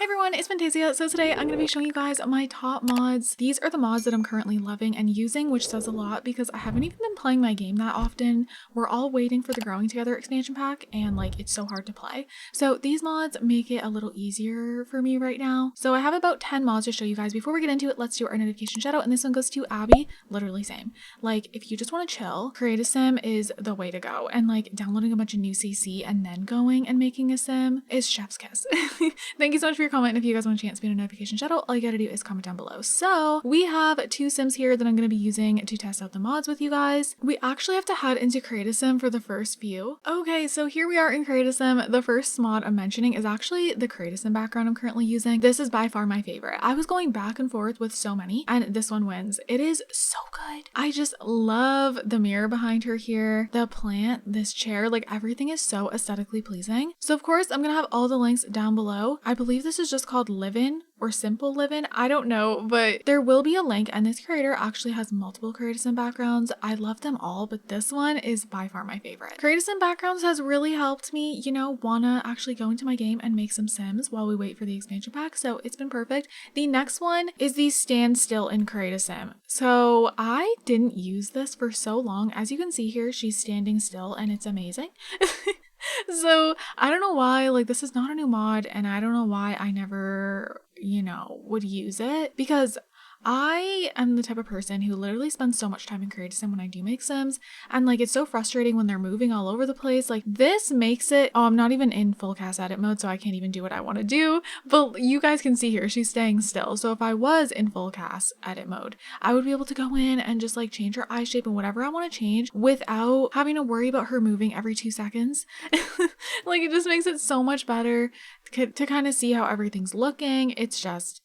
Hi everyone, it's Fantayzia. So today I'm going to be showing you guys my top mods. These are the mods that I'm currently loving and using, which says a lot because I haven't even been playing my game that often. We're all waiting for the Growing Together expansion pack and like it's so hard to play. So these mods make it a little easier for me right now. So I have about 10 mods to show you guys. Before we get into it, let's do our notification shout out, and this one goes to Abby. Literally same. Like if you just want to chill, create a sim is the way to go, and like downloading a bunch of new CC and then going and making a sim is chef's kiss. Thank you so much for your comment. If you guys want a chance to be in a notification shout out, all you gotta do is comment down below. So we have 2 sims here that I'm gonna be using to test out the mods with you guys. We actually have to head into create a sim for the first few. Okay, so here we are in create a sim. The first mod I'm mentioning is actually the create a sim background I'm currently using. This is by far my favorite. I was going back and forth with so many and this one wins. It is so good. I just love the mirror behind her here, the plant, this chair, like everything is so aesthetically pleasing. So of course I'm gonna have all the links down below. I believe this is just called Live-In or Simple Live-In. I don't know, but there will be a link, and this creator actually has multiple create a sim backgrounds. I love them all, but this one is by far my favorite. Create a sim backgrounds has really helped me, you know, wanna actually go into my game and make some sims while we wait for the expansion pack, so it's been perfect. The next one is the stand still in create a sim. So I didn't use this for so long. As you can see here, she's standing still and it's amazing. So I don't know why, like this is not a new mod, and I don't know why I never, you know, would use it, because I am the type of person who literally spends so much time in create a sim when I do make sims, and like it's so frustrating when they're moving all over the place. Like this makes it, oh, I'm not even in full cast edit mode, so I can't even do what I want to do, but you guys can see here she's staying still. So if I was in full cast edit mode, I would be able to go in and just like change her eye shape and whatever I want to change without having to worry about her moving every 2 seconds. Like it just makes it so much better to kind of see how everything's looking. It's just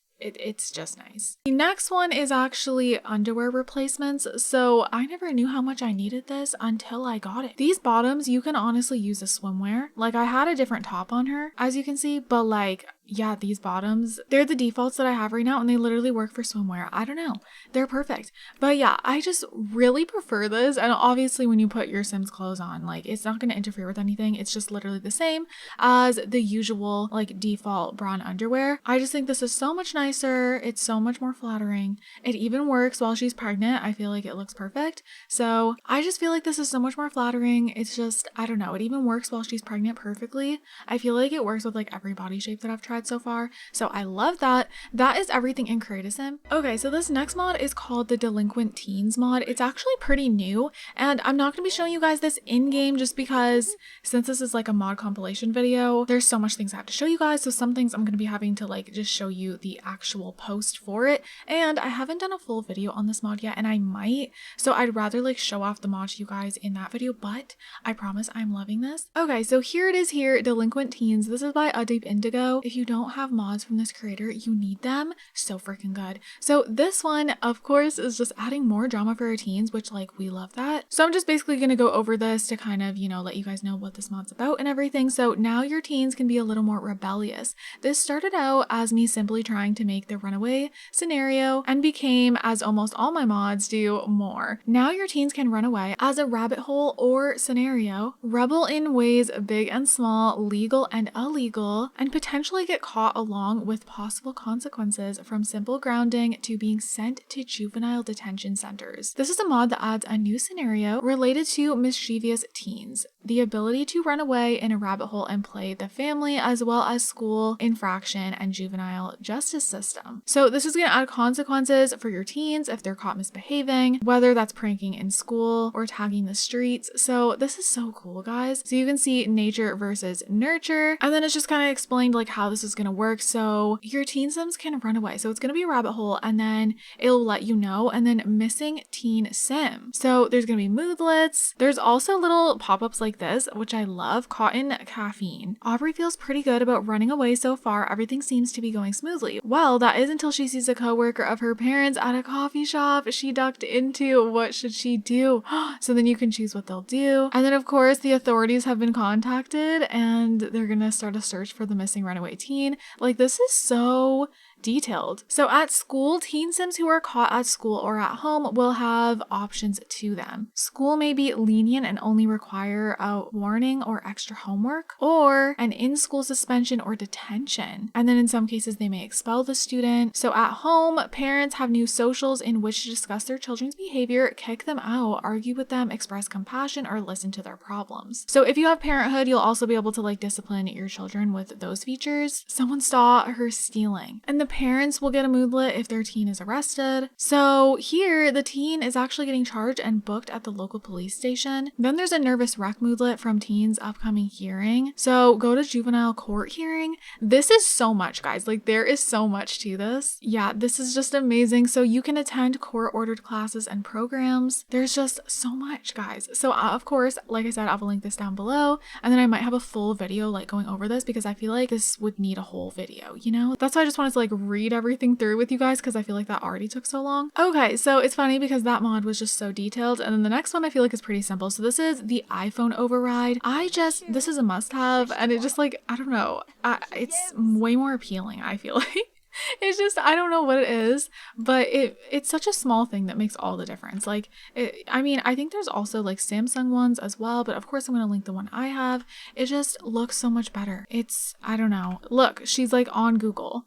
nice. The next one is actually underwear replacements. So I never knew how much I needed this until I got it. These bottoms, you can honestly use as swimwear. Like I had a different top on her, as you can see, but like, yeah, these bottoms, they're the defaults that I have right now and they literally work for swimwear. I don't know. They're perfect. But yeah, I just really prefer this. And obviously when you put your Sims clothes on, like it's not going to interfere with anything. It's just literally the same as the usual like default bra and underwear. I just think this is so much nicer. It's so much more flattering. It even works while she's pregnant. I feel like it looks perfect. So I just feel like this is so much more flattering. It's just, I don't know. It even works while she's pregnant perfectly. I feel like it works with like every body shape that I've tried so far, so I love that. That is everything in create a sim. Okay, so this next mod is called the Delinquent Teens mod. It's actually pretty new, and I'm not going to be showing you guys this in game just because since this is like a mod compilation video, there's so much things I have to show you guys, so some things I'm going to be having to like just show you the actual post for it, and I haven't done a full video on this mod yet, and I might, so I'd rather like show off the mod to you guys in that video, but I promise I'm loving this. Okay, so here it is here, Delinquent Teens. This is by Deep Indigo. If you don't have mods from this creator, you need them. So freaking good. So this one, of course, is just adding more drama for our teens, which like we love that. So I'm just basically going to go over this to kind of, you know, let you guys know what this mod's about and everything. So now your teens can be a little more rebellious. This started out as me simply trying to make the runaway scenario and became, as almost all my mods do, more. Now your teens can run away as a rabbit hole or scenario, rebel in ways big and small, legal and illegal, and potentially get caught along with possible consequences from simple grounding to being sent to juvenile detention centers. This is a mod that adds a new scenario related to mischievous teens, the ability to run away in a rabbit hole and play the family as well as school, infraction, and juvenile justice system. So this is going to add consequences for your teens if they're caught misbehaving, whether that's pranking in school or tagging the streets. So this is so cool, guys. So you can see nature versus nurture, and then it's just kind of explained like how this is going to work. So your teen sims can run away. So it's going to be a rabbit hole, and then it'll let you know, and then missing teen sim. So there's going to be moodlets. There's also little pop-ups like this, which I love. Cotton caffeine. Aubrey feels pretty good about running away so far. Everything seems to be going smoothly. Well, that is until she sees a coworker of her parents at a coffee shop she ducked into. What should she do? So then you can choose what they'll do. And then of course the authorities have been contacted and they're going to start a search for the missing runaway teen. Like this is so detailed. So at school, teen Sims who are caught at school or at home will have options to them. School may be lenient and only require a warning or extra homework, or an in-school suspension or detention. And then in some cases, they may expel the student. So at home, parents have new socials in which to discuss their children's behavior, kick them out, argue with them, express compassion, or listen to their problems. So if you have parenthood, you'll also be able to like discipline your children with those features. Someone saw her stealing, and the parents will get a moodlet if their teen is arrested. So here, the teen is actually getting charged and booked at the local police station. Then there's a nervous wreck moodlet from teen's upcoming hearing. So go to juvenile court hearing. This is so much, guys. Like, there is so much to this. Yeah, this is just amazing. So you can attend court-ordered classes and programs. There's just so much, guys. So of course, like I said, I'll link this down below, and then I might have a full video like going over this because I feel like this would need a whole video, you know? That's why I just wanted to like read everything through with you guys because I feel like that already took so long. Okay, so it's funny because that mod was just so detailed, and then the next one I feel like is pretty simple. So this is the iPhone override. This is a must-have, and it just like, I don't know, it's way more appealing, I feel like. It's just, I don't know what it is, but it's such a small thing that makes all the difference. Like, I mean, I think there's also like Samsung ones as well, but of course I'm going to link the one I have. It just looks so much better. I don't know. Look, she's like on Google.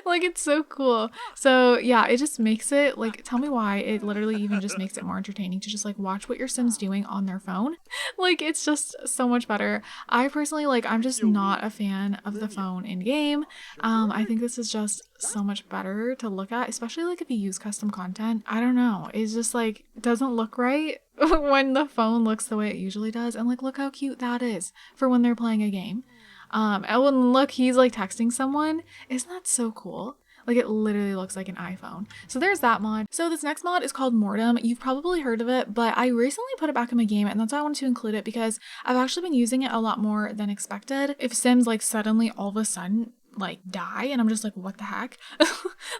Like, it's so cool. So yeah, it just makes it like, tell me why it literally even just makes it more entertaining to just like watch what your Sim's doing on their phone. Like, it's just so much better. I personally, like, I'm just not a fan of the phone in game. I think this is just so much better to look at, especially like if you use custom content. I don't know, it's just like, it doesn't look right when the phone looks the way it usually does. And like, look how cute that is for when they're playing a game. And look, he's like texting someone. Isn't that so cool? Like, it literally looks like an iPhone. So there's that mod. So this next mod is called Mortem. You've probably heard of it, but I recently put it back in my game, and that's why I wanted to include it because I've actually been using it a lot more than expected. If Sims like suddenly all of a sudden like die and I'm just like, what the heck?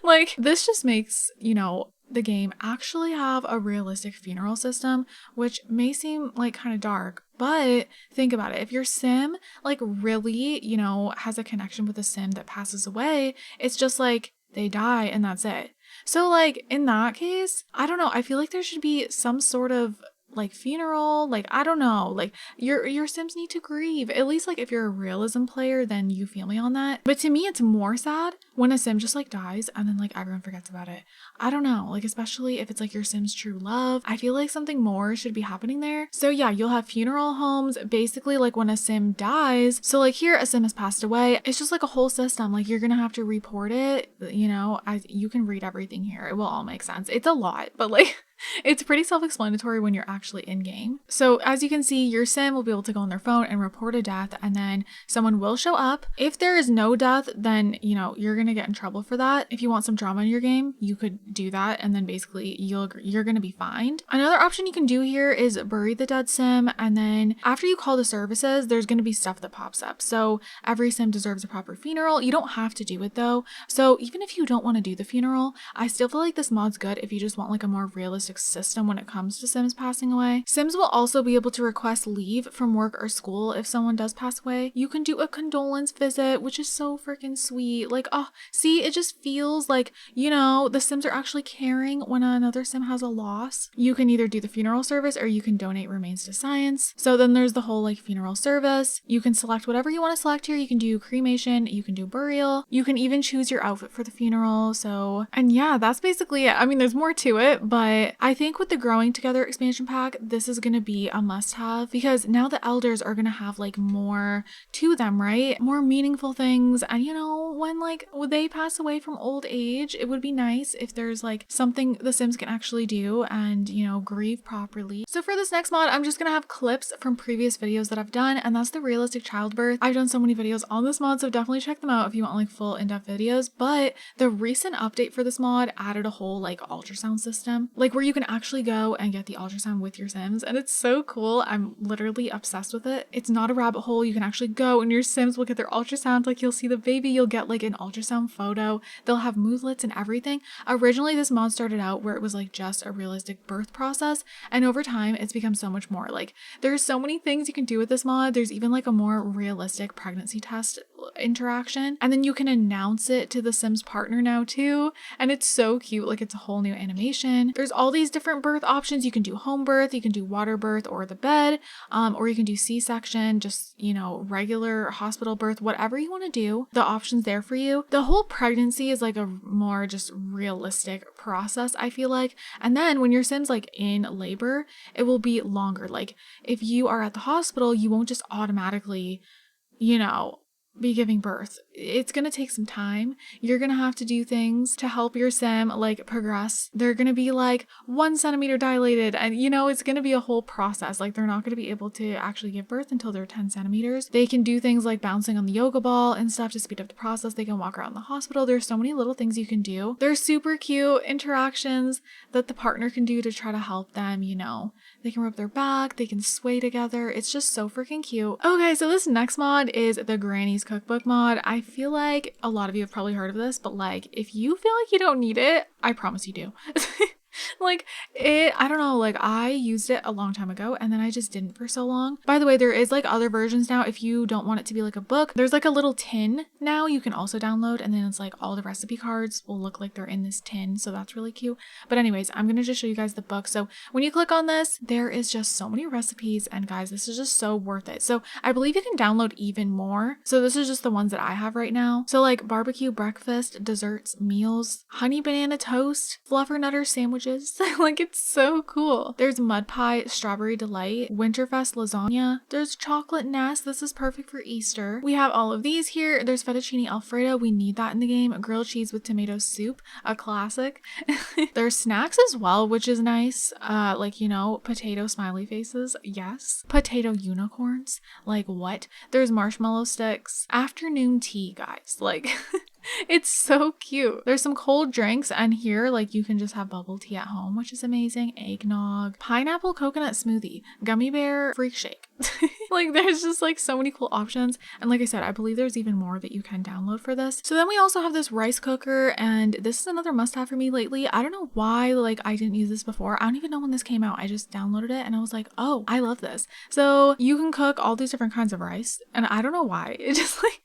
Like, this just makes, you know, the game actually have a realistic funeral system, which may seem like kind of dark, but think about it. If your Sim like really, you know, has a connection with a Sim that passes away, it's just like they die and that's it. So like in that case, I don't know, I feel like there should be some sort of like funeral, like, I don't know, like your Sims need to grieve. At least like if you're a realism player, then you feel me on that. But to me, it's more sad when a Sim just like dies and then like everyone forgets about it. I don't know, like especially if it's like your Sim's true love. I feel like something more should be happening there. So yeah, you'll have funeral homes basically like when a Sim dies. So like here a Sim has passed away. It's just like a whole system. Like you're gonna have to report it, you know, you can read everything here. It will all make sense. It's a lot, but like it's pretty self-explanatory when you're actually in game. So as you can see, your Sim will be able to go on their phone and report a death, and then someone will show up. If there is no death, then, you know, you're gonna get in trouble for that. If you want some drama in your game, you could do that, and then basically you're gonna be fined. Another option you can do here is bury the dead Sim, and then after you call the services, there's gonna be stuff that pops up. So every Sim deserves a proper funeral. You don't have to do it though. So even if you don't want to do the funeral, I still feel like this mod's good if you just want like a more realistic system when it comes to Sims passing away. Sims will also be able to request leave from work or school if someone does pass away. You can do a condolence visit, which is so freaking sweet. Like, oh, see, it just feels like, you know, the Sims are actually caring when another Sim has a loss. You can either do the funeral service or you can donate remains to science. So then there's the whole like funeral service. You can select whatever you want to select here. You can do cremation, you can do burial, you can even choose your outfit for the funeral. So, and yeah, that's basically it. I mean, there's more to it, but I think with the Growing Together expansion pack, this is going to be a must-have because now the elders are going to have like more to them, right? More meaningful things. And you know, when like would they pass away from old age, it would be nice if there's like something the Sims can actually do and, you know, grieve properly. So for this next mod, I'm just gonna have clips from previous videos that I've done, and that's the realistic childbirth. I've done so many videos on this mod, so definitely check them out if you want like full in-depth videos. But the recent update for this mod added a whole like ultrasound system, like where you can actually go and get the ultrasound with your Sims, and it's so cool. I'm literally obsessed with it. It's not a rabbit hole. You can actually go and your Sims will get their ultrasound. Like you'll see the baby, you'll get like an ultrasound photo. They'll have moodlets and everything. Originally this mod started out where it was like just a realistic birth process, and over time it's become so much more. Like there's so many things you can do with this mod. There's even like a more realistic pregnancy test interaction, and then you can announce it to the Sims partner now too, and it's so cute. Like, it's a whole new animation. There's all these different birth options. You can do home birth, you can do water birth or the bed, or you can do C-section, just, you know, regular hospital birth, whatever you want to do. The options there for you. The whole pregnancy is like a more just realistic process, I feel like. And then when your Sim's like in labor, it will be longer. Like, if you are at the hospital, you won't just automatically, you know, be giving birth. It's gonna take some time. You're gonna have to do things to help your Sim like progress. They're gonna be like 1 centimeter dilated, and you know, it's gonna be a whole process. Like, they're not gonna be able to actually give birth until they're 10 centimeters. They can do things like bouncing on the yoga ball and stuff to speed up the process. They can walk around the hospital. There's so many little things you can do. There's super cute interactions that the partner can do to try to help them, you know. They can rub their back, they can sway together. It's just so freaking cute. Okay, so this next mod is the Granny's Cookbook mod. I feel like a lot of you have probably heard of this, but like, if you feel like you don't need it, I promise you do. Like, I don't know, like, I used it a long time ago and then I just didn't for so long. By the way, there is like other versions now. If you don't want it to be like a book, there's like a little tin now you can also download, and then it's like all the recipe cards will look like they're in this tin, so that's really cute. But anyways, I'm gonna just show you guys the book. So when you click on this, there is just so many recipes, and guys, this is just so worth it. So I believe you can download even more. So this is just the ones that I have right now. So like barbecue breakfast, desserts, meals, honey banana toast, fluffernutter sandwiches. Like, it's so cool. There's mud pie, strawberry delight, winterfest lasagna. There's chocolate nest. This is perfect for Easter. We have all of these here. There's fettuccine alfredo. We need that in the game. Grilled cheese with tomato soup, a classic. There's snacks as well, which is nice. Like, you know, potato smiley faces. Yes. Potato unicorns. Like, what? There's marshmallow sticks. Afternoon tea, guys. Like, it's so cute. There's some cold drinks, and here, like, you can just have bubble tea at home, which is amazing. Eggnog, pineapple coconut smoothie, gummy bear freak shake. Like, there's just like so many cool options. And like I said, I believe there's even more that you can download for this. So then we also have this rice cooker, and this is another must-have for me lately. I don't know why, like, I didn't use this before. I don't even know when this came out. I just downloaded it and I was like, oh, I love this. So you can cook all these different kinds of rice, and I don't know why. It just like,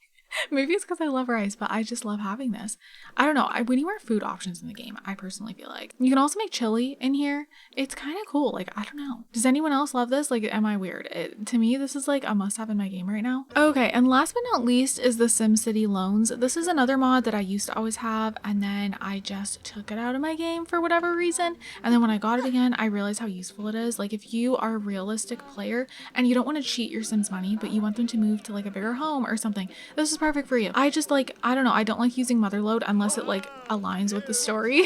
maybe it's because I love rice, but I just love having this. I don't know. When you are food options in the game, I personally feel like you can also make chili in here. It's kind of cool. Like, I don't know. Does anyone else love this? Like, am I weird? To me, this is like a must-have in my game right now. Okay, and last but not least is the SimCity Loans. This is another mod that I used to always have, and then I just took it out of my game for whatever reason. And then when I got it again, I realized how useful it is. Like, if you are a realistic player and you don't want to cheat your Sims money, but you want them to move to like a bigger home or something, this is perfect for you. I just like, I don't know, I don't like using Motherload unless it like aligns with the story.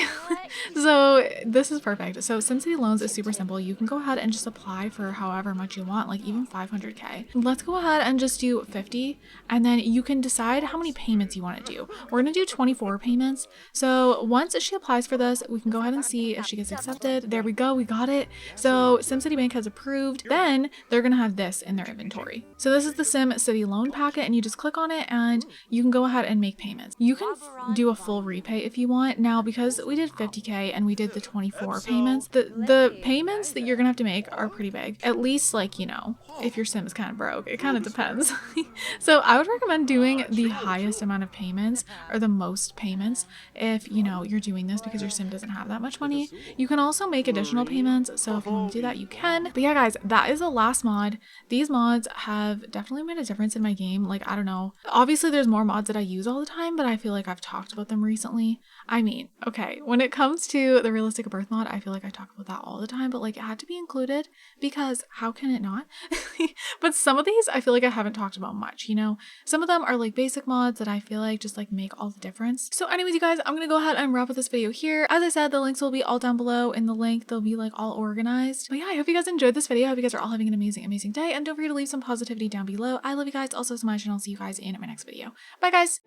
So this is perfect. So SimCity Loans is super simple. You can go ahead and just apply for however much you want, like even 500k. Let's go ahead and just do 50, and then you can decide how many payments you want to do. We're gonna do 24 payments. So once she applies for this, we can go ahead and see if she gets accepted. There we go, we got it. So SimCity Bank has approved. Then they're gonna have this in their inventory. So this is the SimCity loan packet, and you just click on it and you can go ahead and make payments. You can do a full repay if you want. Now, because we did 50k and we did the 24 payments, the payments that you're gonna have to make are pretty big. At least, like, you know, if your Sim is kind of broke, it kind of depends. So I would recommend doing the highest amount of payments, or the most payments, if, you know, you're doing this because your Sim doesn't have that much money. You can also make additional payments, so if you want to do that, you can. But yeah, guys, that is the last mod. These mods have definitely made a difference in my game. Like, I don't know. Obviously, there's more mods that I use all the time, but I feel like I've talked about them recently. I mean, okay, when it comes to the realistic birth mod, I feel like I talk about that all the time, but like, it had to be included because how can it not? But some of these I feel like I haven't talked about much, you know? Some of them are like basic mods that I feel like just like make all the difference. So anyways, you guys, I'm gonna go ahead and wrap up this video here. As I said, the links will be all down below in the link. They'll be like all organized. But yeah, I hope you guys enjoyed this video. I hope you guys are all having an amazing, amazing day. And don't forget to leave some positivity down below. I love you guys also so much, and I'll see you guys in my next video. Bye guys!